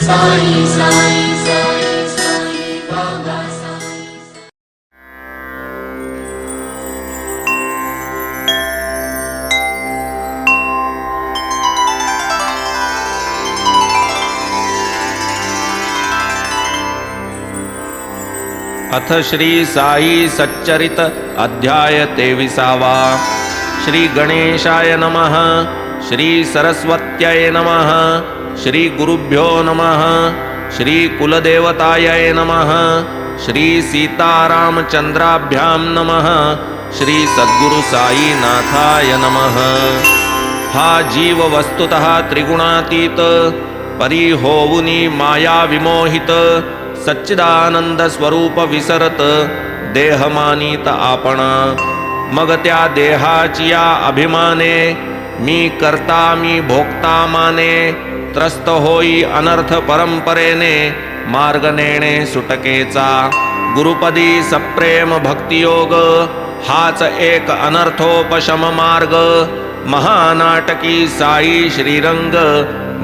साई साई साई साई बाबा साई। अथ श्री साई सच्चरित अध्याय 23वा। श्री गणेशाय नमः। श्री सरस्वत्यै नमः। श्री गुरुभ्यो नमः। श्री कुलदेवतायै नमः। श्री सीतारामचंद्राभ्यां नमः। श्री सद्गुरु साईनाथाय नमः। हा जीव वस्तुतः त्रिगुणातीत, परी होऊनी माया विमोहित, सच्चिदानंद स्वरूप विसरत देह मानित आपण। मग त्या देहाची या अभिमाने मी करता मी भोगता माने, त्रस्त होई अनर्थ परंपरेने मार्ग नेणे सुटकेचा। गुरुपदी सप्रेम भक्तियोग हाच एक अनर्थोपशम मार्ग। महानाटकी साई श्रीरंग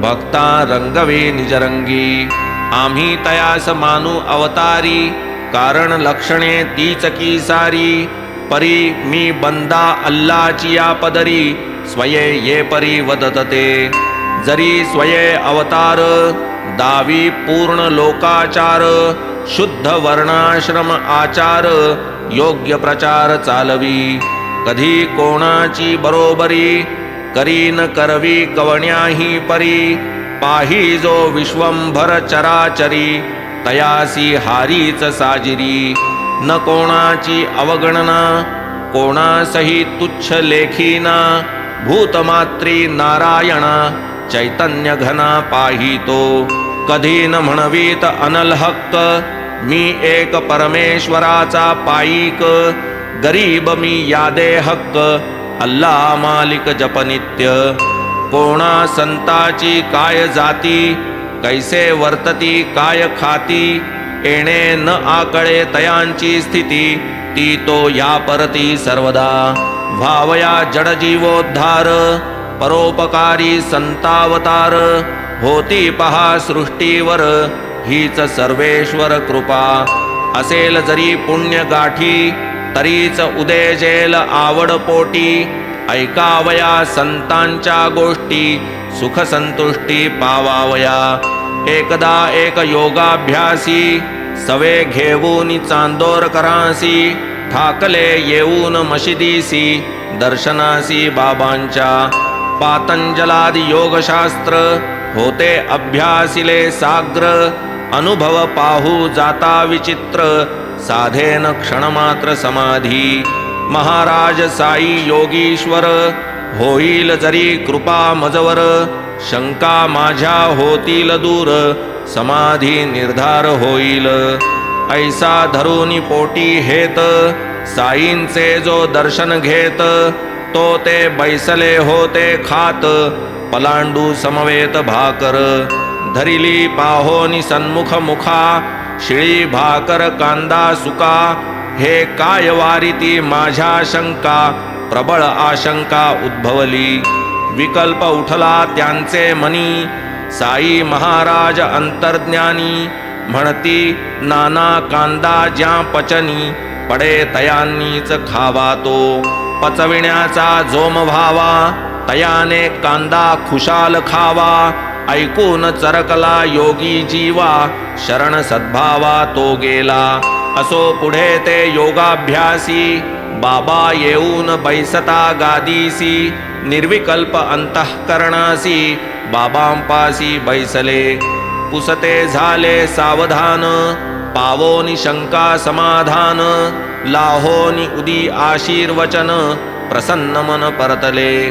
भक्ता रंगवे निजरंगी। आम्ही तयास मानू अवतारी, कारण लक्षणे तीच की सारी। परी मी बंदा अल्लाची या पदरी, स्वये ये परी वदत ते। जरी स्वये अवतार दावी पूर्ण लोकाचार, शुद्ध वर्णाश्रम आचार योग्य प्रचार चालवी। कधी कोणाची बरोबरी करीन करवी कवण्याही परी। पाही जो विश्वंभर चराचरी, तयासी हारीच साजिरी। न कोणाची अवगणना कोणासही तुच्छ लेखीना। भूतमात्री नारायणा चैतन्य घना पाहितो। कधी न म्हणवीत अनल हक्क, मी एक परमेश्वराचा पाईक। गरीब मी यादे हक्क, अल्लाह मालिक जपनित्य। कोणा संताची काय जाती, कैसे वर्तती काय खाती। येणे न आकळे तयांची स्थिती, ती तो या परती सर्वदा। भावया जडजीवोद्धार, परोपकारी संतावतार। होती पहा सृष्टीवर, हीच सर्वेश्वर कृपा। असेल जरी पुण्य गाठी, तरीच उदेजेल आवड पोटी। ऐकावया संतांच्या गोष्टी, सुख संतुष्टी पावावया। एकदा एक योगाभ्यासी, सवे घेऊन चांदोर करासी। ठाकले येऊन मशिदीसी, दर्शनासी बाबांच्या। पातंजलादि योगशास्त्र, होते अभ्यासिले साग्र। अनुभव पाहू जाता विचित्र, साधेन क्षणमात्र समाधी। महाराज साई योगीश्वर, होईल जरी कृपा मजवर। शंका माझ्या होतील दूर, समाधी निर्धार होईल। ऐसा धरुनी पोटी हेत, साईंचे जो दर्शन घेत। तो ते बैसले होते खात, पलांडू समवेत भाकर। धरिली पाहोनी सन्मुख मुखा, शिळी भाकर कांदा सुका। हे काय वारिती माझ्या शंका, प्रबळ आशंका उद्भवली। विकल्प उठला त्यांचे मनी, साई महाराज अंतर्ज्ञानी। म्हणती नाना कांदा ज्या पचनी, पडे तयांनीच खावा तो। पचविण्याचा जोम व्हावा, तयाने कांदा खुशाल खावा। ऐकून चरकला योगी जीवा, शरण सद्भावा तो गेला। असो पुढे ते योगाभ्यासी, बाबा येऊन बैसता गादीसी। निर्विकल्प अंतःकरणासी, बाबांपासी बैसले। पुसते झाले सावधान, पावोनी शंका समाधान। लाहोनी उदी आशीर्वचन, प्रसन्न मन परतले।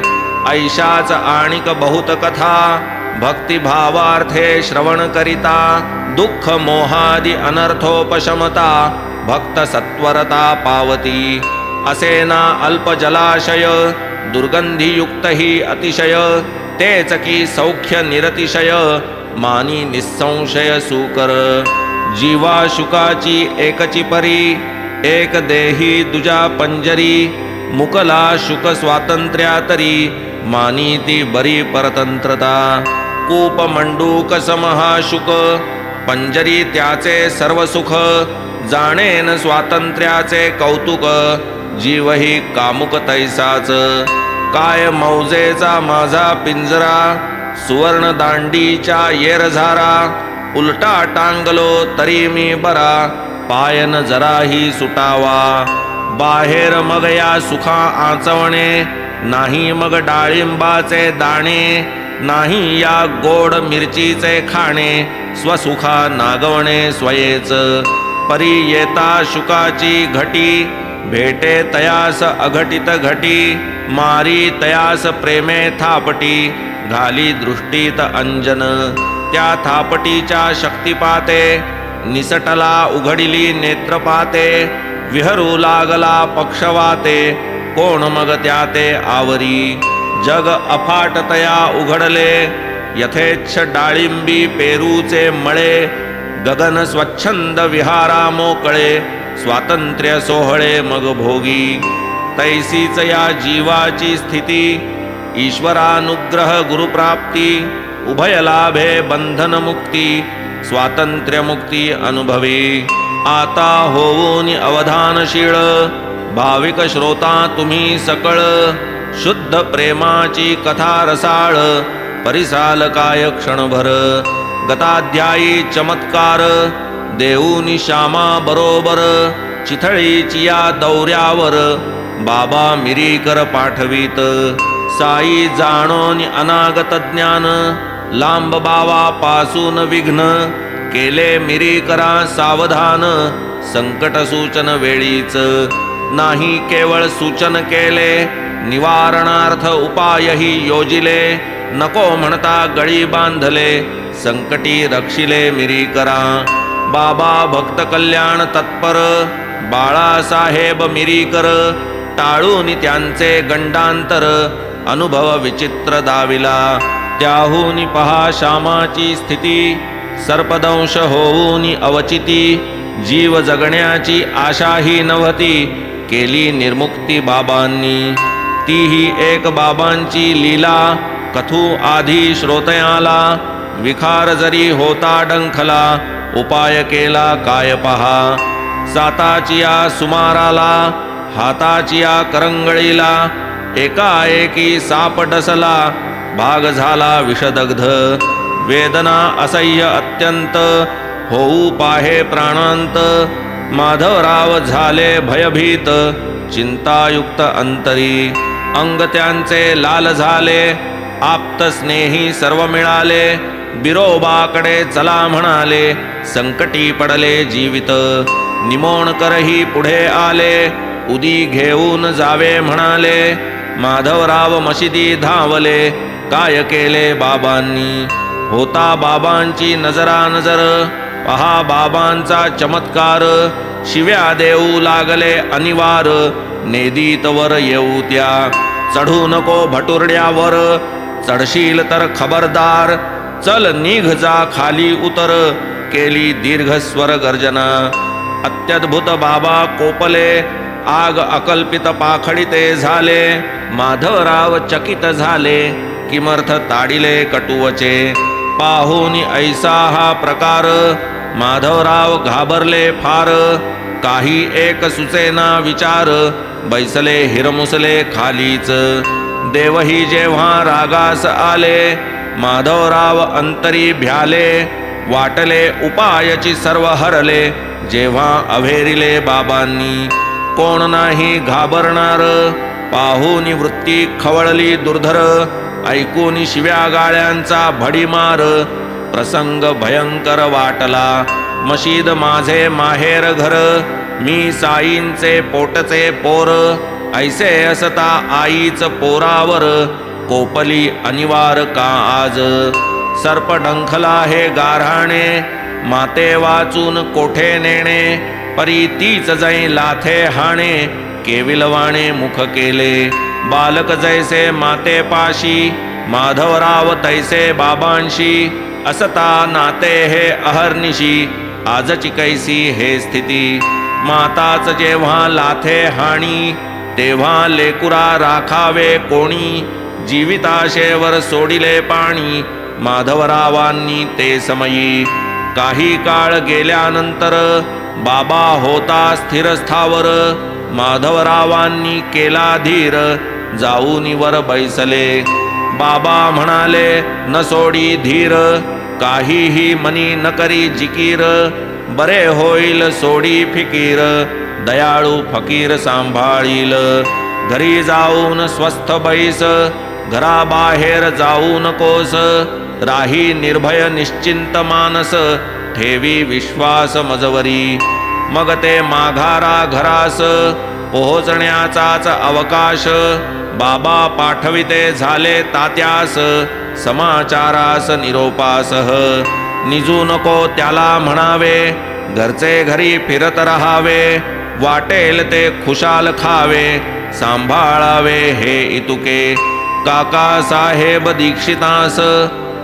ऐशाच आणिक बहुत कथा, भक्तिभावार्थे श्रवण करिता। दुःख मोहादि अनर्थोपशमता, भक्त सत्वरता पावती। असेना अल्प जलाशय, दुर्गंधीयुक्त ही अतिशय। तेच की सौख्य निरतिशय, मानी निसंशय सुकर। जीवा शुकाची एकची परी, एक देही दुजा पंजरी। मुकला शुक स्वातंत्र्या तरी, मानी ती बरी परतंत्रता। कूप मंडूक समहाशुक पंजरी त्याचे सर्व सुख जाणेन स्वातंत्र्याचे कौतुक जीवही कामुक तैसाच काय मौजेचा माझा पिंजरा सुवर्ण दांडीच्या येरझारा उलटा टांगलो तरी मी बरा पायन जराही सुटावा बाहेर मग या सुखा आचवणे नाही मग डाळिंबाचे दाणे नाही या गोड मिरचीचे खाणे स्वसुखा नागवणे स्वयेच परी येता शुकाची घटी भेटे तयास अघटित घटी मारी तयास प्रेमे थापटी घाली दृष्टीत अंजन त्या थापटीच्या शक्तिपाते निसटला उघडिली नेत्रपाते विहरू लागला पक्षवाते कोण मग त्या ते आवरी जग अफाटतया उघडले यथेच्छ डाळिंबी पेरूचे मळे गगन स्वच्छंद विहारा मोकळे स्वातंत्र्य सोहळे मग भोगी तैसीच या जीवाची स्थिती ईश्वरानुग्रह गुरुप्राप्ती उभय लाभे बंधन मुक्ती स्वातंत्र्य मुक्ती अनुभवी आता होऊन अवधानशीळ भाविक श्रोता तुम्ही सकळ शुद्ध प्रेमाची कथा रसाळ परिसाल काय क्षणभर गताध्यायी चमत्कार देऊनी श्यामा बरोबर चिथळीची या दौऱ्यावर बाबा मिरीकर पाठवीत साई जाणोनी अनागत ज्ञान लांब बावा पासून विघ्न केले मिरीकरा सावधान संकट सूचन वेळीच नाही केवळ सूचन केले निवारणार्थ उपायही योजिले नको म्हणता गळी बांधले संकटी रक्षिले मिरीकरा बाबा भक्त कल्याण तत्पर बाळासाहेब मिरीकर टाळून त्यांचे गंडांतर अनुभव विचित्र दाविला त्याहून पहा श्यामाची स्थिती सर्पदंश होऊन अवचिती जीव जगण्याची आशाही नव्हती केली निर्मुक्ती बाबांनी तीही एक बाबांची लीला कथू आधी श्रोतयाला विखार जरी होता डंखला उपाय केला काय पहा साताचिया सुमाराला हाताचिया करंगळीला एकाएकी साप डसला भाग झाला विषदग्ध वेदना असह्य अत्यंत होऊ पाहे प्राणांत माधवराव झाले भयभीत चिंतायुक्त अंतरी अंग त्यांचे लाल झाले आप्त स्नेही सर्व मिळाले बिरोबाकडे चला म्हणाले संकटी पडले जीवित निमोणकरही पुढे आले उदी घेऊन जावे म्हणाले माधवराव मशिदी धावले काय केले बाबांनी होता बाबांची नजरा नजर पहा बाबांचा चमत्कार शिव्या देऊ लागले अनिवार नेदीत वर येऊ त्या चढू नको भटुरड्यावर चढशील तर खबरदार चल निघ जा खाली उतर केली दीर्घ स्वर गर्जना अत्यद्भुत बाबा कोपले आग अकल्पित पाखडिते झाले माधवराव चकित झाले किमर्थ ताडिले कटुवचे पाहुनी ऐसा हा प्रकार माधवराव घाबरले फार काही एक सुचेना विचार बैसले हिरमुसले खालीच देवही जेव्हा रागास आले माधवराव अंतरी भ्याले वाटले उपायाची सर्व हरले जेव्हा अभेरिले बाबांनी कोण नाही घाबरणार पाहुनी वृत्ती खवळली दुर्धर ऐकून शिव्या गाळ्यांचा भडीमार प्रसंग भयंकर वाटला मशीद माझे माहेर घर मी साईंचे पोटचे पोर ऐसे असता आईच पोरावर कोपली अनिवार का आज सर्प डंखला हे गारहाणे माते वाचून कोठे नेणे परी तीच जै लाथे हाणे केविलवाणे मुख केले बालक जैसे माते पाशी माधवराव तैसे बाबांशी असता नाते हे अहर्निशी आजची कैसी हे स्थिती माताच जेव्हा लाथे हाणी तेव्हा लेकुरा राखावे कोणी जीविताशेवर सोडिले पाणी माधवरावांनी ते समयी. काही काळ गेल्यानंतर बाबा होता स्थिर स्थावर. माधवरावांनी केला धीर, जाऊन वर बैसले. बाबा म्हणाले न सोडी धीर, काहीही मनी न करी जिकीर. बरे होईल सोडी फिकीर, दयाळू फकीर सांभाळील. घरी जाऊन स्वस्थ बैस, घराबाहेर जाऊ नकोस. राही निर्भय निश्चिंत मानस, ठेवी विश्वास मजवरी. मग ते माघारा घरास, पोहोचण्याचाच अवकाश. बाबा पाठविते झाले तात्यास, समाचारास निरोपासह. निजू नको त्याला म्हणावे, घरचे घरी फिरत रहावे. वाटेल ते खुशाल खावे, सांभाळावे हे इतुके. काका साहेब दीक्षितास,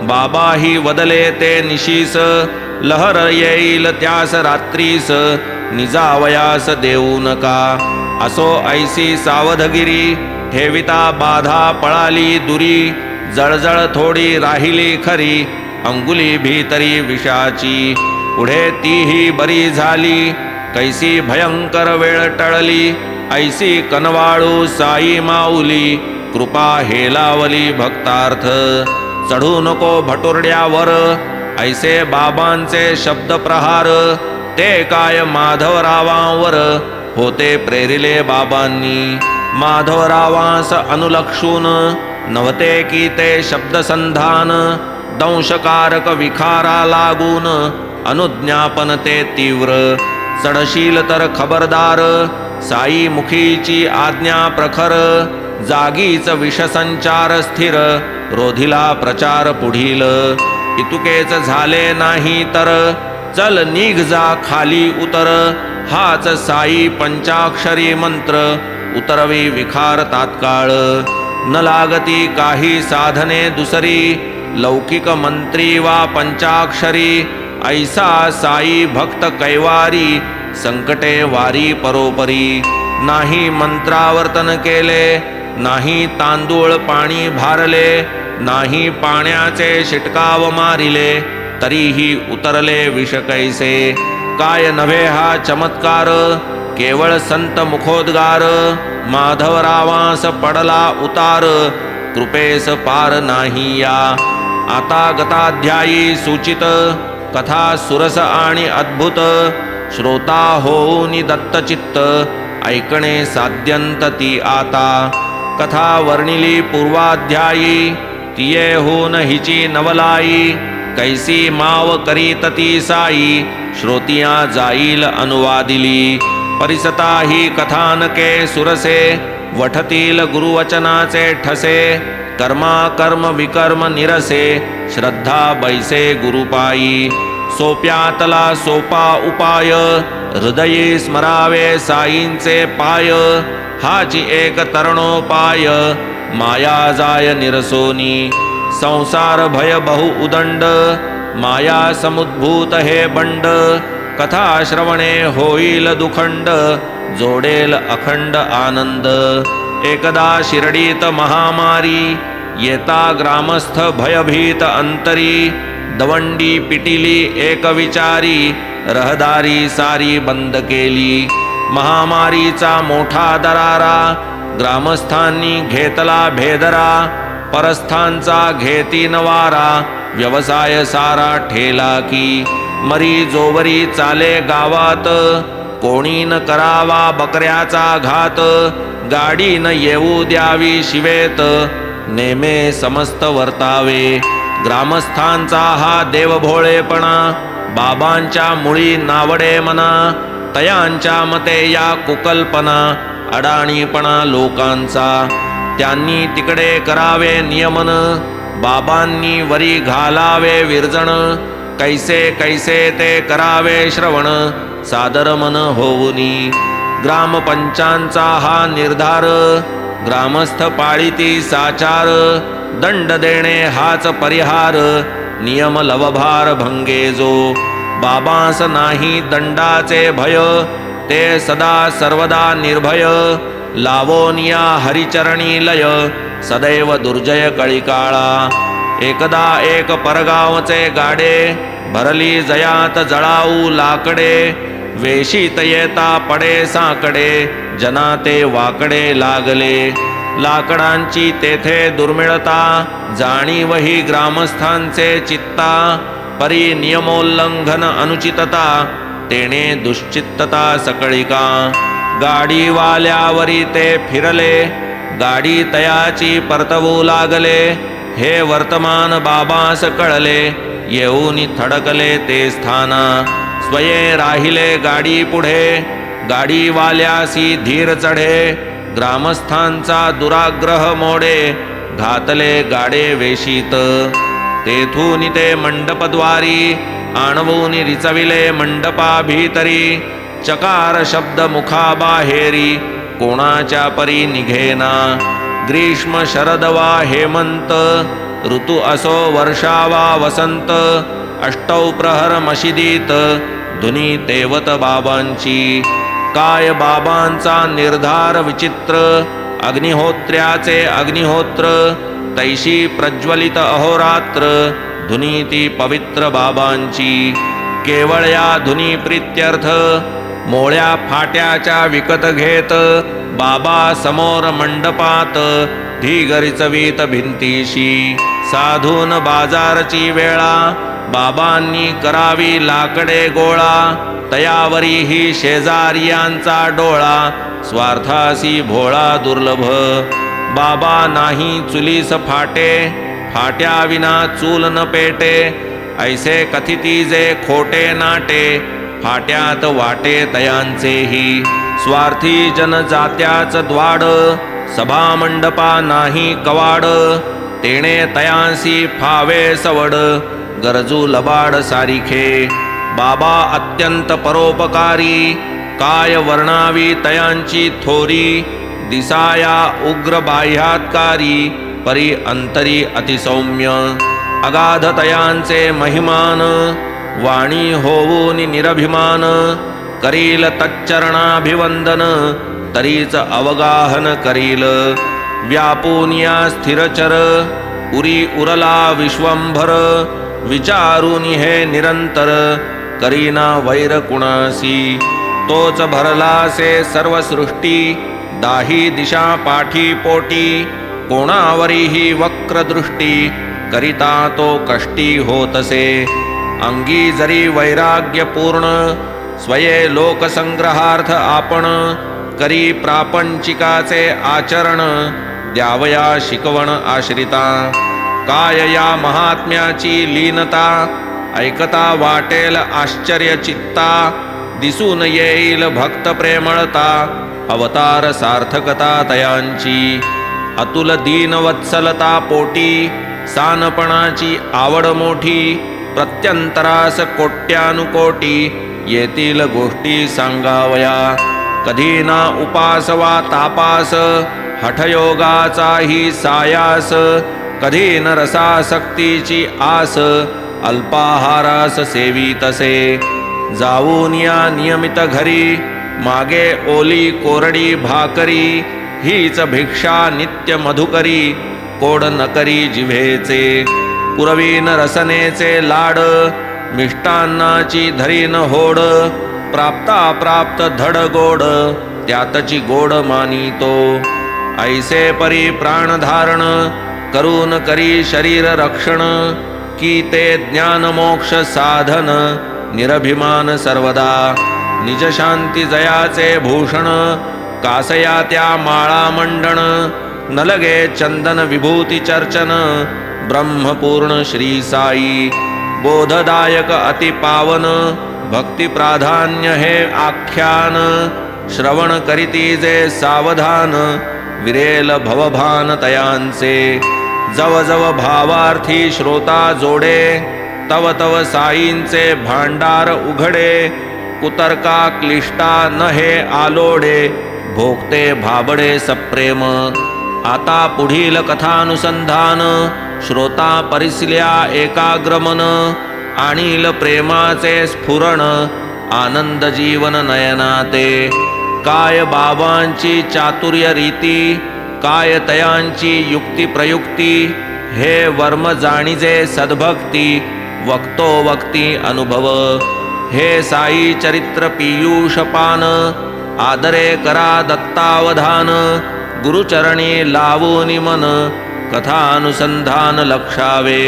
बाबाही वदले ते निशीस. लहर येईल त्यास रात्रीस, निजावयास देऊ नका. असो ऐसी सावधगिरी, ठेविता बाधा पळाली दुरी. जळजळ थोडी राहिली खरी, अंगुली भीतरी विषाची. पुढे तीही बरी झाली, कैसी भयंकर वेळ टळली. ऐसी कनवाळू साई माऊली, कृपा हेलावली भक्तार्थ. चढू नको भटुरड्यावर, ऐसे बाबांचे शब्द प्रहार. ते काय माधवरावांवर, होते प्रेरिले बाबांनी. माधवरावांस अनुलक्षून, नव्हते की ते शब्दसंधान. दंशकारक विखारा लागून, अनुज्ञापन ते तीव्र. चढशील तर खबरदार, साई मुखीची आज्ञा प्रखर. जागीच विषसंचार स्थिर, रोधिला प्रचार पुढील. इतुकेच झाले नाही तर, चल निघ जा खाली उतर. हाच साई पंचाक्षरी मंत्र, उतरवी विखार तात्काळ. न लागती काही साधने दुसरी, लौकिक मंत्री वा पंचाक्षरी. ऐसा साई भक्त कैवारी, संकटे वारी परोपरी. नाही मंत्रावर्तन केले, नाही तांदूळ पाणी भारले. नाही पाण्याचे शिटकाव मारिले, तरीही उतरले विष कैसे. काय नव्हे हा चमत्कार, केवळ संत मुखोद्गार. माधवरावांस पडला उतार, कृपेस पार नाही या. आता गताध्यायी सूचित, कथा सुरस आणि अद्भुत. श्रोता होऊनी दत्तचित्त, ऐकणे साध्यंत ती आता. कथा वर्णिली पूर्वाध्यायी, तिये होऊन हिची नवलाई. कैसी माव करीत ती साई, श्रोतिया जाईल अनुवादिली. परिसता ही कथानके सुरसे, वठतील गुरुवचनाचे ठसे. कर्मा कर्म विकर्म निरसे, श्रद्धा बैसे गुरुपायी. सोप्यातला सोपा उपाय, हृदयी स्मरावे साईंचे पाय. हाची एक तरणोपाय, माया जाय निरसोनी. संसार भय बहु उदंड, माया समुद्भूत हे बंड. कथा श्रवणे होईल दुखंड, जोडेल अखंड आनंद. एकदा शिर्डीत महामारी, येता ग्रामस्थ भयभीत अंतरी. दवंडी पिटिली एक विचारी, रहदारी सारी बंद केली. महामारीचा मोठा दरारा, ग्रामस्थांनी घेतला भेदरा. परस्थांचा घेती नवारा, व्यवसाय सारा ठेला की. मरी जोवरी चाले गावात, कोणी न करावा बकऱ्याचा घात. गाडी न येऊ द्यावी शिवेत, नेमे समस्त वर्तावे. ग्रामस्थांचा हा देवभोळेपणा, बाबांच्या मुळी नावडे मना. तयांच्या मते या कुकल्पना, अडाणीपणा लोकांचा. त्यांनी तिकडे करावे नियमन, बाबांनी वरी घालावे विरजण. कैसे कैसे ते करावे श्रवण, सादर मन होऊनी. ग्रामपंचांचा हा निर्धार, ग्रामस्थ पाळीती साचार. दंड देणे हाच परिहार, नियम लवभार भंगे जो. बाबांस नाही दंडाचे भय, ते सदा सर्वदा निर्भय. लावोनिया हरिचरणी लय, सदैव दुर्जय कळिकाळा. एकदा एक परगावचे गाडे भरली जयात जळाऊ लाकडे वेशीत येता पडे साकडे जना ते वाकडे लागले लाकडांची तेथे दुर्मिळता जाणीवही ग्रामस्थांचे चित्ता परी नियमोल्लंघन अनुचितता तेने दुश्चित्तता सकळिका गाडीवाल्यावरी ते फिरले गाडी तयाची परतवू लागले हे वर्तमान बाबास कळले येऊनी थडकले ते स्थाना स्वये राहिले गाडी पुढे गाडीवाल्यासी धीर चढे ग्रामस्थांचा दुराग्रह मोडे घातले गाडे वेशीत तेथून ते मंडपद्वारी आणवून रिचविले मंडपा भीतरी चकार शब्द मुखाबाहेरी कोणाच्या परी निघेना ग्रीष्म शरद वा हेमंत ऋतू असो वर्षा वा वसंत अष्टौ प्रहर मशिदीत धुनी तेवत बाबांची काय बाबांचा निर्धार विचित्र अग्निहोत्र्याचे अग्निहोत्र तैशी प्रज्वलित अहोरात्र धुनी ती पवित्र बाबांची केवळ या धुनी प्रीत्यर्थ मोळ्या फाट्याच्या विकत घेत बाबा समोर मंडपात धीगरिचवीत भिंतीशी साधून बाजारची वेळा बाबांनी करावी लाकडे गोळा तयावरी ही शेजारियांचा डोळा स्वार्थासी भोळा दुर्लभ बाबा नाही चुलीस फाटे फाट्या विना चूल न पेटे ऐसे कथिती जे खोटे नाटे फाट्यात वाटे तयांचेही स्वार्थी जनजात्याच द्वाड सभा मंडपा नाही कवाड तेणे तयांसी फावे सवड गरजू लबाड सारिखे बाबा अत्यंत परोपकारी काय वर्णावी तयांची थोरी दिसाया उग्र बाह्यात्कारी परी अंतरी अतिसौम्य अगाध तयांचे महिमान वाणी होऊन निरभिमान करील तच्चरणाभिवंदन तरीच अवगाहन करील व्यापूनिया स्थिरचर उरी उरला विश्वंभर विचारून हे निरंतर करीना वैर कुणासी तोच भरलासे सर्व सृष्टी दाही दिशा पाठी पोटी कोणावरीही वक्रदृष्टी करिता तो कष्टी होतसे अंगी जरी वैराग्यपूर्ण स्वये लोकसंग्रहार्थ आपण करी प्रापंचिकाचे आचरण द्यावया शिकवण आश्रिता काय या महात्म्याची लीनता ऐकता वाटेल आश्चर्य चित्ता दिसून येईल भक्त प्रेमळता अवतार सार्थकता तयांची अतुल दीनवत्सलता पोटी सानपणाची आवड मोठी प्रत्यंतरास कोट्यानुकोटी येतील गोष्टी सांगावया कधी ना उपास वा तापास हठयोगाचाही सायास कधी न रसासक्तीची आस अल्पाहारास सेवितसे जाऊन या नियमित घरी मागे ओली कोरडी भाकरी हीच भिक्षा नित्य मधुकरी कोड नकरी जिव्हेचे पुरवीन रसनेचे लाड मिष्टान्नाची धरीन होड प्राप्ता प्राप्त धड गोड त्यातची गोड मानितो ऐसे परी प्राणधारण करून करी शरीर रक्षण की ते ज्ञान मोक्ष साधन निरभिमान सर्वदा निज शांती जयाचे भूषण कासया त्या माळा मंडण न लगे चंदन विभूती चर्चन ब्रह्मपूर्ण श्री साई बोधदायक अति पावन भक्ती प्राधान्य हे आख्यान श्रवण करीती जे सावधान विरेल भवभान तयांचे जव जव भावार्थी श्रोता जोडे तव तव साईंचे भांडार उघडे कुतर्का क्लिष्टा न हे आलोडे भोगते भाबडे सप्रेम आता पुढील कथानुसंधान श्रोता परिसल्या एकाग्रमन आणील प्रेमाचे स्फुरण आनंद जीवन नयनाते काय बाबांची चातुर्य रीती काय तयांची युक्ती प्रयुक्ती हे वर्म जाणीजे सद्भक्ती वक्तो वक्ती अनुभव हे साई चरित्र पीयूष पान आदरे करा दत्तावधान गुरुचरणी लावूनि मन कथानुसंधान लक्षावे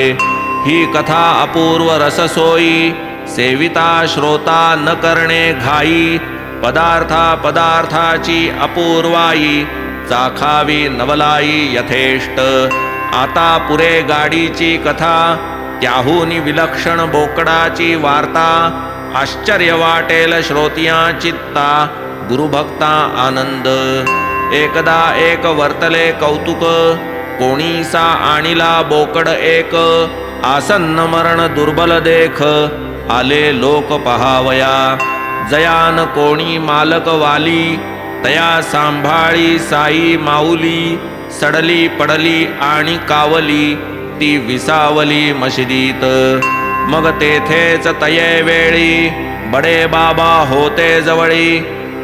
ही कथा अपूर्व रससोयी सेविता श्रोता न करणे घाई पदार्थाची अपूर्वाई चाखावी नवलाई यथेष्ट आता पुरे गाडीची कथा त्याहूनी विलक्षण बोकडाची वार्ता आश्चर्य वाटेल श्रोतिया चित्ता गुरुभक्ता आनंद एकदा एक वर्तले कौतुक कोणीसा आणिला बोकड एक आसन्न मरण दुर्बल देख आले लोक पहावया जयान कोणी मालक वाली तया सांभाळी साई माऊली सडली पडली आणि कावली ती विसावली मशिदीत मग तेथेच तये वेळी बडे बाबा होते जवळी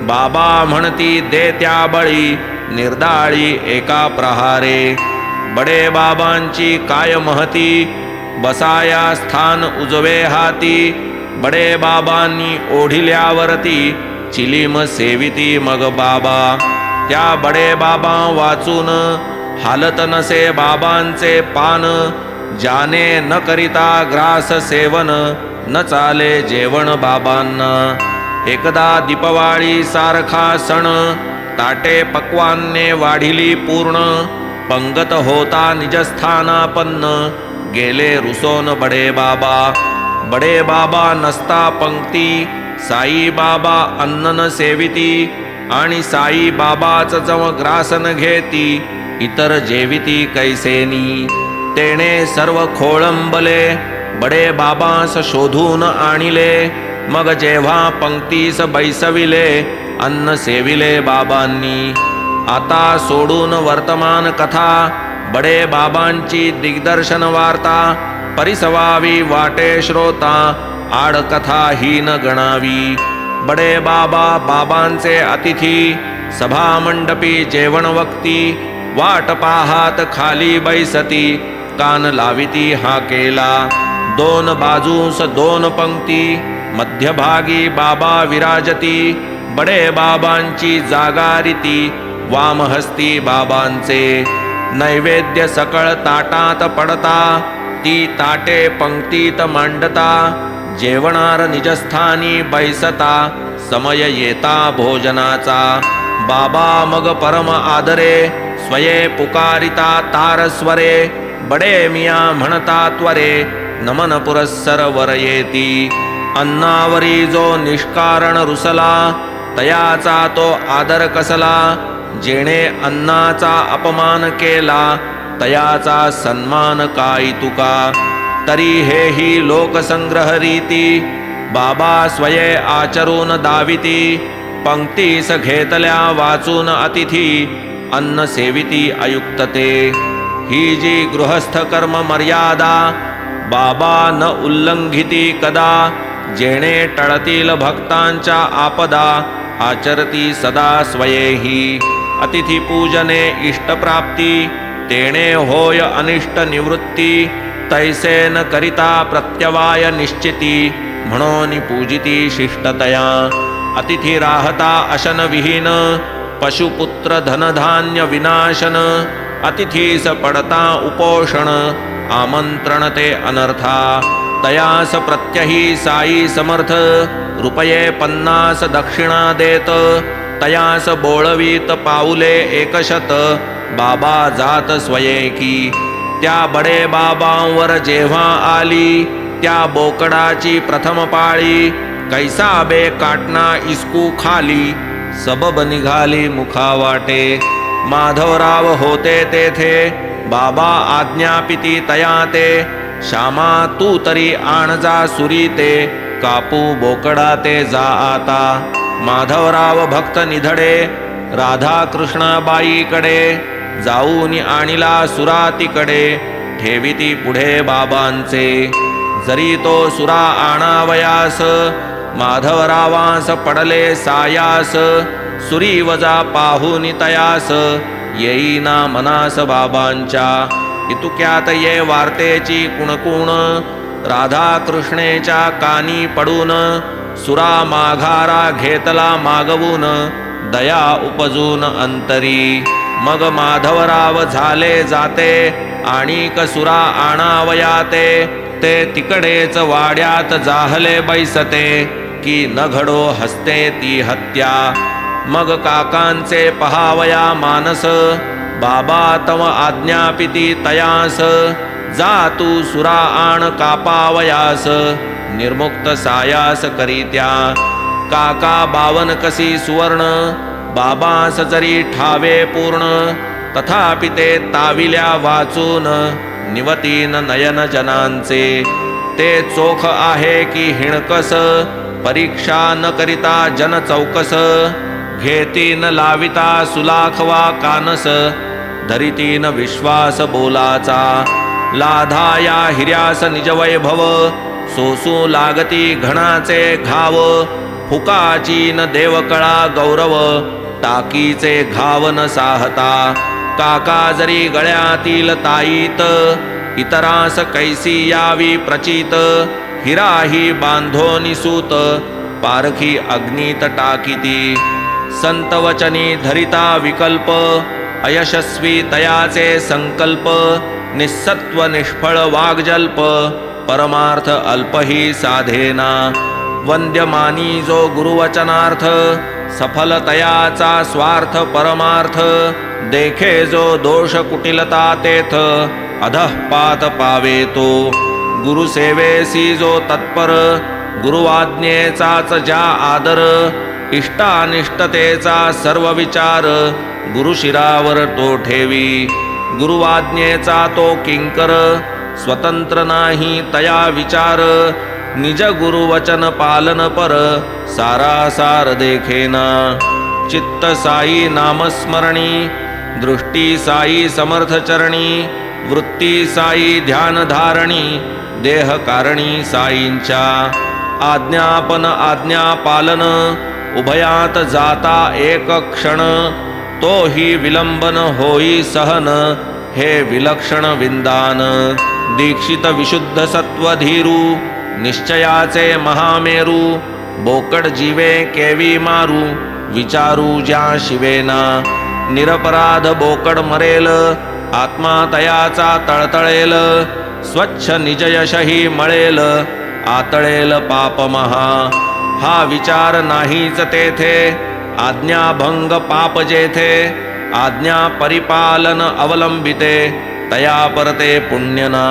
बाबा म्हणती दे त्या बळी निर्दाळी एका प्रहारे बडे बाबांची काय महती बसाया स्थान उजवे हाती बडे बाबांनी ओढिल्यावरती चिलीम सेविती मग बाबा त्या बडे बाबा वाचून हालत नसे बाबांचे पान जाने न करिता ग्रास सेवन न चाले जेवण बाबांना एकदा दीपवाळी सारखा सण ताटे पक्वान्ने वाढिली पूर्ण पंगत होता निजस्थानापन्न गेले रुसोन बडे बाबा नसता पंक्ती साई बाबा अन्न न सेविती आणि साई बाबाच जव ग्रासन घेती इतर जेविती कैसेनी तेने सर्व खोळंबले बडे बाबास शोधून आणिले मग जेव्हा पंक्तीस बैसविले अन्न सेविले बाबांनी आता सोडून वर्तमान कथा बडे बाबांची दिग्दर्शन वार्ता परिसवावी वाटे श्रोता आड कथा ही न गणावी बडे बाबांचे अतिथी सभा मंडपी जेवण वक्ती वाट पाहात खाली बैसती कान लाविती हा केला दोन बाजूस दोन पंक्ती मध्यभागी बाबा विराजती बडे बाबांची जागारिती वामहस्ती बाबांचे नैवेद्य सकळ ताटात पडता ती ताटे पंक्तीत मांडता जेवणार निजस्थानी बैसता समय येता भोजनाचा बाबा मग परम आदरे स्वये पुकारिता तारस्वरे बडे मिया म्हणता त्वरे नमन पुरस्सर वर येती अन्नावरी जो निष्कारण रुसला तयाचा तो आदर कसला जेणे अन्नाचा अपमान केला तयाचा सन्मान काय तुका तरी हेही लोकसंग्रह रीती बाबा स्वये आचरून दाविती पंक्तीस घेतल्या वाचून अतिथी अन्न सेविती अयुक्तते ही जी गृहस्थ कर्म मर्यादा बाबा न उल्लंघिती कदा जेणे टळतील भक्तांच्या आपदा आचरती सदा स्वयेही अतिथी पूजने इष्टप्राप्ती तेणे होय अनिष्ट निवृत्ती तैसे न करिता प्रत्यवाय निश्चिती म्हणून पूजिती शिष्टतया अतिथी राहता अशन विहीन पशुपुत्र धनधान्य विनाशन अतिथीस पडता उपोषण आमंत्रण ते अनर्था तयास प्रत्यही साई समर्थ रुपये 50 दक्षिणा देत तयास बोळवीत पाऊले 100 बाबा जात स्वयेकी त्या बडे बाबांवर जेव्हा आली त्या बोकडाची प्रथम पाळी कैसा बे काटना इसकू खाली सबब निघाली मुखावाटे माधवराव होते तेथे बाबा आज्ञापिती तया ते श्यामा तू तरी आणजा सुरी ते कापू बोकडा ते जा आता माधवराव भक्त निधडे राधा कृष्णाबाईकडे जाऊन आणिला सुरातीकडे ठेविती पुढे बाबांचे जरी तो सुरा आणावयास माधवरावास पडले सायास सुरी वजा पाहून तयास येईना मनास बाबांच्या इतुक्यात ये वार्तेची कुणकुण राधा कृष्णेच्या कानी पडून सुरा माघारा घेतला मागवून दया उपजून अंतरी मग माधवराव झाले जाते आणि कसुरा आणावयाते ते तिकडेच वाड्यात जाहले बैसते की न घडो हसते ती हत्या मग काकांचे पहावया मानस बाबा तव आज्ञापिती तयास जा तू सुरा आण कापावयास निर्मुक्त सायास करीत्या काका 52 कसी सुवर्ण बाबास जरी ठावे पूर्ण तथापि ते ताविल्या वाचून निवतीन नयन जनांचे ते चोख आहे की हिणकस परीक्षा न करिता जन चौकस घेतीन लाविता सुलाखवा कानस धरितीन विश्वास बोलाचा लाधाया हिर्यास निज वैभव सोसू लागती घणाचे घाव फुकाची न देवकळा गौरव टाकीचे घाव न साहता काका जरी गळ्यातील ताईत इतरास कैसी यावी प्रचित हिराही बांधोनी सूत पारखी अग्नीत टाकीती संत वचनी धरिता विकल्प अयशस्वी तयाचे संकल्प निस्सत्व निष्फळ वाग्जल्प परमार्थ अल्पही साधेना वंद्यमानी जो गुरुवचनार्थ सफल तयाचा स्वार्थ परमार्थ देखे जो दोष कुटिलता तेथ अधःपात पावे तो गुरुसेवेसी जो तत्पर गुरुआज्ञेचाच ज्या आदर इष्टानिष्टतेचा सर्व विचार गुरुशिरावर तो ठेवी गुरुआज्ञेचा तो किंकर स्वतंत्र नाही तया विचार निज गुरुवचन पालन पर सारासार देखेना चित्त साई नामस्मरणी दृष्टी साई समर्थ चरणी वृत्ती साई ध्यान धारणी देह कारणी साईंच्या आज्ञापन आज्ञा पालन उभयात जाता एक क्षण तो ही विलंबन होई सहन हे विलक्षण विंदान दीक्षित विशुद्ध सत्व धीरू निश्चयाचे महामेरू बोकड जीवे केवी मारू विचारू ज्या शिवेना निरपराध बोकड मरेल आत्मा तयाचा तळतळेल स्वच्छ निजयशही मळेल आतळेल पाप महा हा विचार नाहीच तेथे आज्ञाभंग पाप जेथे आज्ञा परिपालन अवलंबिते तया परते पुण्यना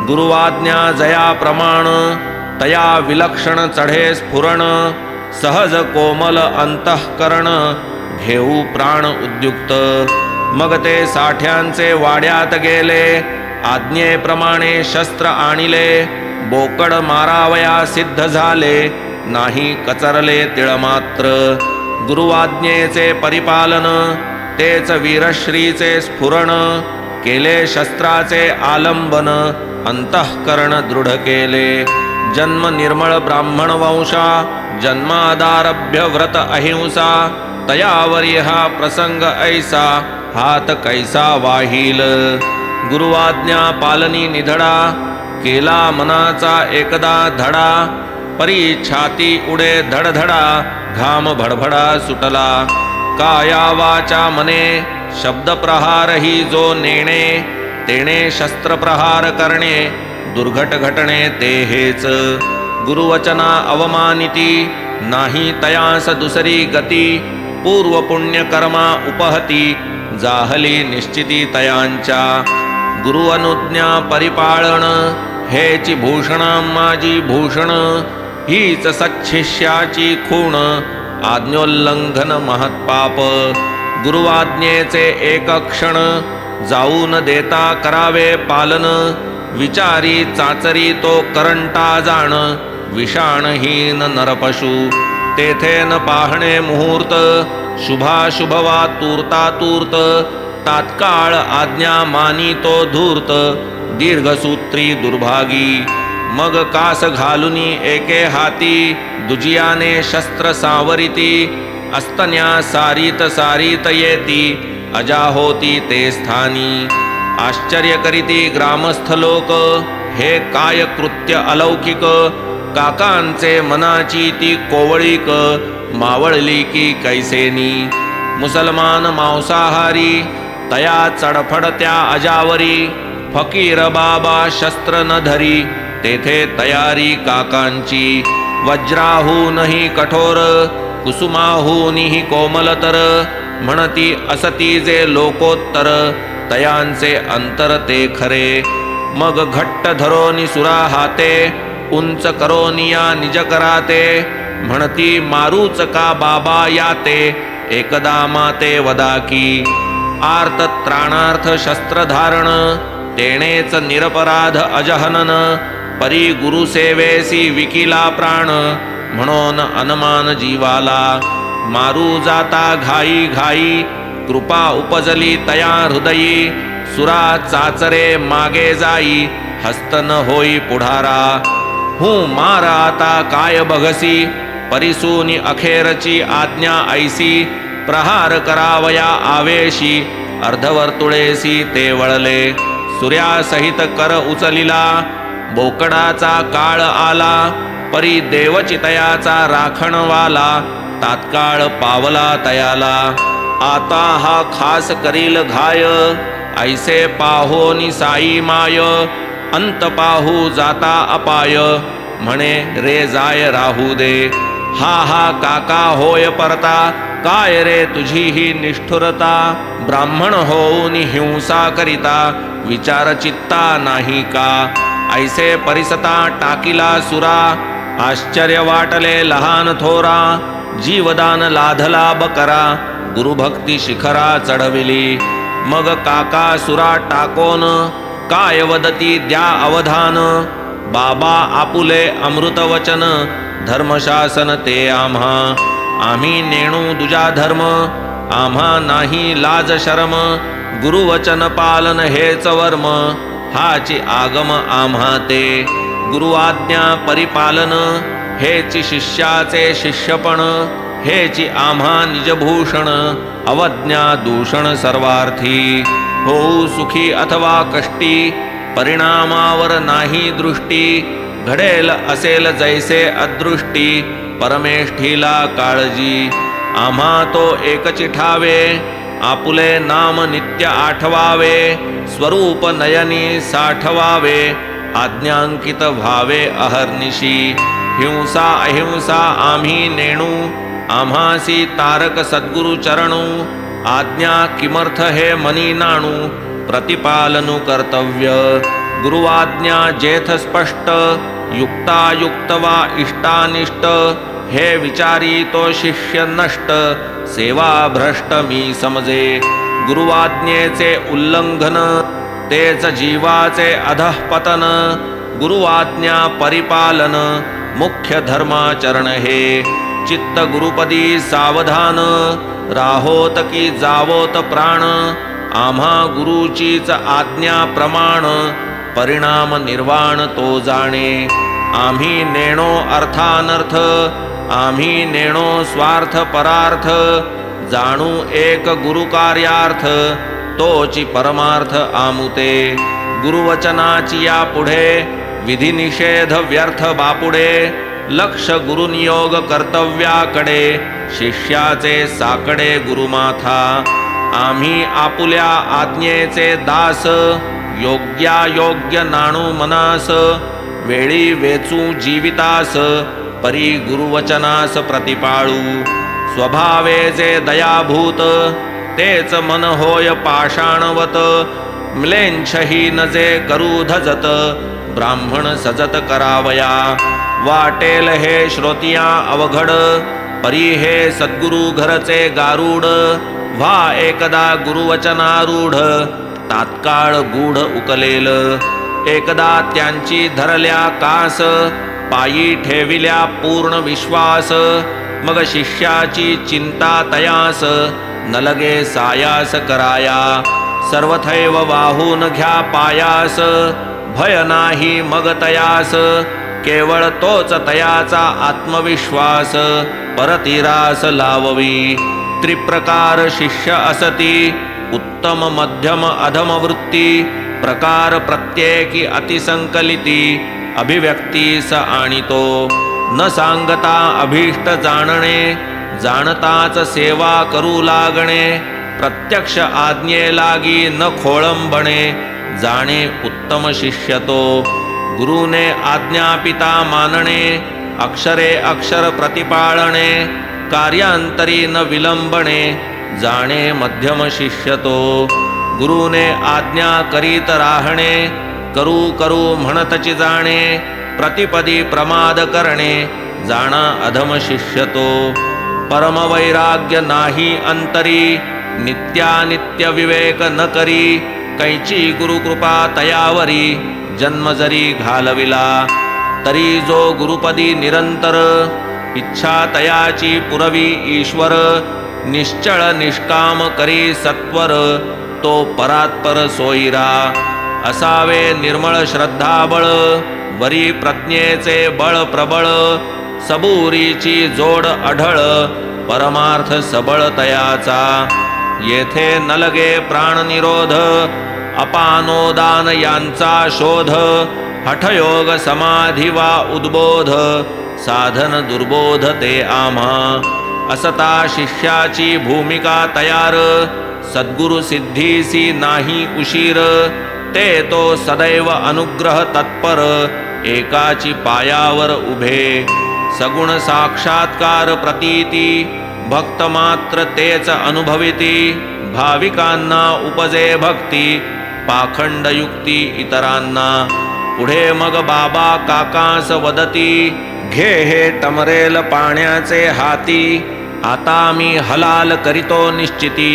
गुरुआज्ञा जया प्रमाण तया विलक्षण चढे स्फुरण सहज कोमल अंतःकरण घेऊ प्राण उद्युक्त मग ते साठ्यांचे वाड्यात गेले आज्ञेप्रमाणे शस्त्र आणिले बोकड मारावया सिद्ध झाले नाही कचरले तिळमात्र गुरुआज्ञेचे परिपालन तेच वीरश्रीचे स्फुरण केले शस्त्राचे आलंबन अंतःकरण दृढ केले जन्म निर्मळ ब्राह्मण वंशा जन्मादारभ्य व्रत अहिंसा तयावरी हा प्रसंग ऐसा हात कैसा वाहील गुरुआज्ञा पालनी निधडा केला मनाचा एकदा धडा परी छाती उडे धडधडा घाम भडभडा सुटला काया वाचा मने शब्द प्रहार ही जो नेणे तेणे शस्त्र प्रहार करणे दुर्घट घटणे ते हेच गुरुवचना अवमानिती नाही तयास दुसरी गती पूर्व पुण्य कर्मा उपहती जाहली निश्चिती तयांच्या गुरु अनुज्ञा परिपाळण हेची भूषण माझी भूषण हीच सच्छिष्याची खूण आज्ञोल्लंघन महत्पाप गुरुआज्ञेचे एक क्षण जाऊन देता करावे पालन विचारी चाचरी तो करंटा जाण विषाणहीन नरपशु तेथे न पाहणे मुहूर्त शुभाशुभ वा तूर्ता तूर्त तात्काळ आज्ञा मानी तो धूर्त दीर्घसूत्री दुर्भागी मग कास घालुनी एके हाती दुजियाने शस्त्र सावरिती अस्तन्या सारीत सारीत येती अजा होती ते स्थानी आश्चर्य करीती ग्रामस्थ लोक, हे काय कृत्य अलौकिक. काकांचे मनाची ती कोवळीक, मावळली की कैसेनी. मुसलमान मांसाहारी, तया चडफडत्या अजावरी. फकीर बाबा शस्त्र न धरी, तेथे तयारी काकांची. वज्राहूनही कठोर, कुसुमाहूनही कोमलतर. म्हणती असती जे लोकोत्तर, तयांचे अंतर ते खरे. मग घट्ट धरोनी सुरा हाते, उंच करोनिया निज कराते. म्हणती मारूच का बाबा याते, एकदा माते वदा की. आर्त त्राणार्थ शस्त्रधारण, तेणेच निरपराध अजहनन. परी गुरुसेवेसी विकिला प्राण, म्हणून अनुमान जीवाला. मारू जाता घाई घाई, कृपा उपजली तया हृदयी. सुरा चाचरे मागे जाई, हस्त न होई पुढारा. हूँ मार आता काय बघसी, परिसूनी अखेरची आज्ञा ऐसी. प्रहार करावया आवेशी, अर्धवर्तुळेसी ते वळले. सूर्यासहित कर उचलिला, बोकडाचा काळ आला. परी देवचितयाचा राखणवाला, तात्काळ पावला तयाला. आता हा खास करील घाय, ऐसे पाहोनी साई माय. अंत पाहू जाता अपाय, म्हणे रे जाय राहू दे. हा हा काका होय परता, काय रे तुझी ही निष्ठुरता. ब्राह्मण होऊन हिंसा करिता, विचार चित्ता नाही का. ऐसे परिसता टाकिला सुरा, आश्चर्य वाटले लहान थोरा. जीवदान लाधला बकरा, गुरुभक्ती शिखरा चढविली. मग काका सुरा टाकोन, काय वदती द्या अवधान. बाबा आपुले अमृत वचन, धर्मशासन ते आम्हा. आम्ही नेणू दुजा धर्म, आम्हा नाही लाज शरम. गुरुवचन पालन हेच वर्म, हाची आगम आम्हा ते. गुरुआज्ञा परिपालन, हेची शिष्याचे शिष्यपण. हेची आम्हा निजभूषण, अवज्ञा दूषण सर्वार्थी. होऊ सुखी अथवा कष्टी, परिणामावर नाही दृष्टी. घडेल असेल जैसे अदृष्टी, परमेष्ठीला काळजी. आम्हा तो एकची ठावे, आपुले नाम नित्य आठवावे. स्वरूप नयनी साठवावे, आज्ञांकित व्हावे अहर्निशी. हिंसा अहिंसा आम्ही नेणू, आम्हासी तारक सद्गुरु चरणू. आज्ञा किमर्थ हे मनी नाणू, प्रतिपालनु कर्तव्य. गुरुआज्ञा जेथ स्पष्ट, युक्तायुक्त वा इष्टानिष्ट. हे विचारी तो शिष्य नष्ट, सेवा भ्रष्ट मी समजे. गुरुआज्ञेचे उल्लंघन, तेच जीवाचे अधःपतन. गुरुआज्ञा परिपालन, मुख्य धर्माचरण हे. चित्त गुरुपदी सावधान, राहोत की जावोत प्राण. आम्हा गुरुचीच आज्ञा प्रमाण, परिणाम निर्वाण तो जाणे. आम्ही नेणो अर्थानर्थ, आम्ही नेणो स्वार्थ परार्थ. जाणू एक गुरुकार्यार्थ, तोची परमार्थ आमुते. गुरुवचनाची या पुढे, विधिनिषेध व्यर्थ बापुडे. लक्ष गुरुनियोग कर्तव्याकडे, शिष्याचे साकडे गुरुमाथा. आम्ही आपुल्या आज्ञेचे दास, योग्यायोग्य नाणू मनास. वेळी वेचू जीवितास, परी गुरुवचनास प्रतिपाळू. स्वभावे जे दयाभूत, तेच मन होय पाषाणवत. म्लेच्छहीन जे करू धजत, ब्राह्मण सजत करावया. वाटेल हे श्रोतिया अवघड, परी हे सद्गुरु घरचे गारूड. व्हा एकदा गुरुवचनारूढ, तात्काळ गूढ उकलेल. एकदा त्यांची धरल्या कास, पायी ठेविल्या पूर्ण विश्वास. मग शिष्याची चिंता तयास, न लगे सायास कराया. सर्वथैव वाहून घ्या पायास, भय नाही मग तयास. केवळ तोच तयाचा आत्मविश्वास, परतीरास लाववी. त्रिप्रकार शिष्य असती, उत्तम मध्यम अधम वृत्ती प्रकार प्रत्येकी अतिसंकलिती अभिव्यक्तीस आणितो न सांगता अभीष्ट जाणणे जाणताच सेवा करू लागणे प्रत्यक्ष आज्ञे लागी न खोळंबणे जाणे उत्तम शिष्यतो गुरुने आज्ञापिता मानणे अक्षरे अक्षर प्रतिपाळणे कार्यांतरी न विलंबणे जाणे मध्यम शिष्यतो गुरुने आज्ञा करीत राहणे करू करू म्हणतची जाणे प्रतिपदी प्रमाद करणे जाणा अधम शिष्यतो परमवैराग्य नाही अंतरी नित्यानित्य विवेक न करी कैची गुरुकृपा तयावरी जन्म जरी घालविला तरी जो गुरुपदी निरंतर इच्छा तयाची पुरवी ईश्वर निश्चळ निष्काम करी सत्वर तो परात्पर सोयीरा असावे निर्मळ श्रद्धाबळ वरी प्रज्ञेचे बळ प्रबळ सबुरीची जोड अढळ परमार्थ सबळ तयाचा येथे नलगे प्राणनिरोध अपानोदान यांचा शोध हठयोग समाधी वा उद्बोध साधन दुर्बोध ते आम्हा असता शिष्याची भूमिका तयार सद्गुरु सिद्धीसी नाही उशीर ते तो सदैव अनुग्रह तत्पर एकाची पायावर उभे सगुण साक्षात्कार प्रतीती भक्त मात्र तेच अनुभविती भाविकांना उपजे भक्ती पाखंड युक्ती इतरांना पुढे मग बाबा काकास वदती घे हे टमरेल पाण्याचे हाती आता मी हलाल करीतो निश्चिती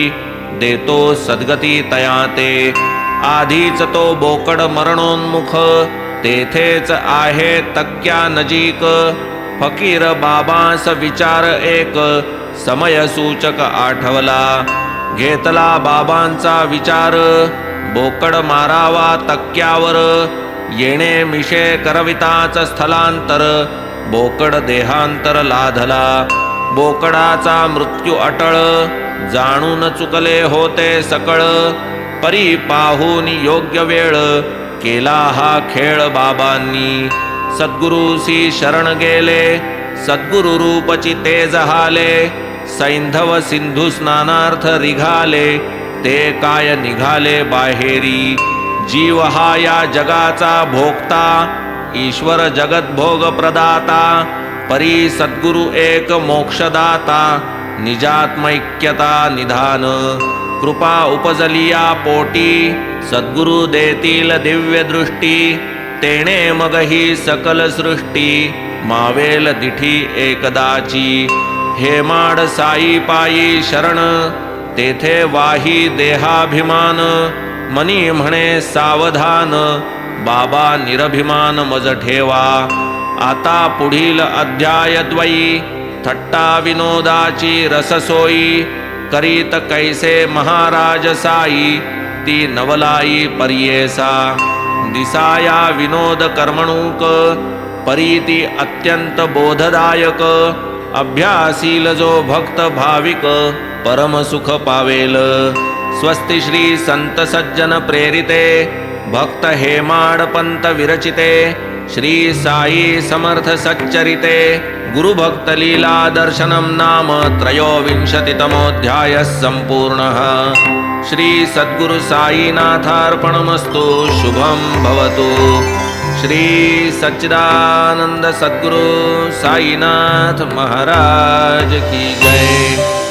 देतो सद्गती तयाते आधीच तो बोकड मरणोन्मुख तेथेच आहे तक्क्या नजीक फकीर बाबांस विचार एक समय सूचक आठवला घेतला बाबांचा विचार बोकड मारावा तक्क्यावर येणे मिशे करविताच स्थलांतर बोकड देहांतर लाधला बोकडाचा मृत्यू अटळ जाणून चुकले होते सकळ परी पाहून योग्य वेळ केला हा खेळ बाबांनी सद्गुरूसी शरण गेले सद्गुरु रूपची ते जहाले सैंधव सिंधू स्नानार्थ रिघाले ते काय निघाले बाहेरी जीव हा या जगाचा भोगता ईश्वर जगत भोग प्रदाता परी सद्गुरु एक मोक्षदाता निजात्मैक्यता निधान कृपा उपजलिया पोटी सद्गुरु देतील दिव्य दृष्टी तेणे मग ही सकल सृष्टी मावेल दिठी एकदाची हेमाड साई पायी शरण तेथे वाही देहाभिमान मनी म्हणे सावधान बाबा निरभिमान मज ठेवा आता पुढील अध्याय द्वयी थट्टा विनोदाची रससोयी करीत कैसे महाराज साई ती नवलाई पर्येसा दिसाया विनोद कर्मणूक परीती अत्यंत बोधदायक अभ्यासील जो भक्त भाविक परम सुख पावेल स्वस्ति श्री संत सज्जन प्रेरिते भक्त हेमाड पंत विरचिते श्री साई समर्थ सच्चरिते गुरुभक्त लीला दर्शनम नाम त्रयोविंशतितमोऽध्यायः सम्पूर्णः श्री सद्गुरु साईनाथार्पणमस्तु शुभं भवतु श्री सच्चिदानंद सद्गुरु साईनाथ महाराज की जय।